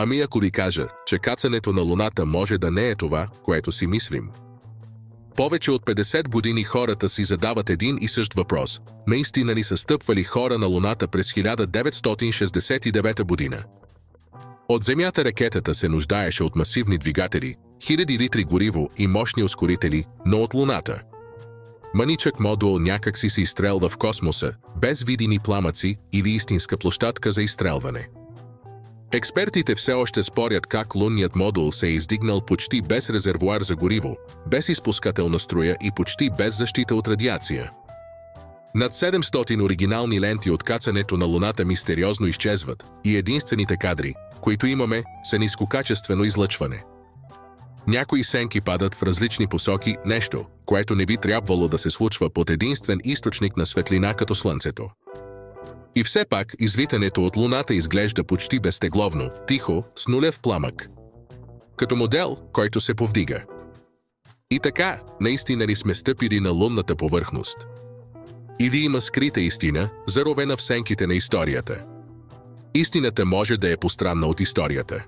Ами ако ви кажа, че кацането на Луната може да не е това, което си мислим? Повече от 50 години хората си задават един и същ въпрос. Наистина ли са стъпвали хора на Луната през 1969 година? От Земята ракетата се нуждаеше от масивни двигатели, хиляди литри гориво и мощни ускорители, но от Луната маничък модул някак си се изстрелва в космоса, без видими пламъци или истинска площадка за изстрелване. Експертите все още спорят как лунният модул се е издигнал почти без резервоар за гориво, без изпускател на струя и почти без защита от радиация. Над 700 оригинални ленти от кацането на Луната мистериозно изчезват и единствените кадри, които имаме, са нискокачествено излъчване. Някои сенки падат в различни посоки, нещо, което не би трябвало да се случва под единствен източник на светлина като Слънцето. И все пак, излитането от Луната изглежда почти безтегловно, тихо, с нулев пламък. Като модел, който се повдига. И така, наистина ли сме стъпили на лунната повърхност? Или има скрита истина, заровена в сенките на историята? Истината може да е постранна от историята.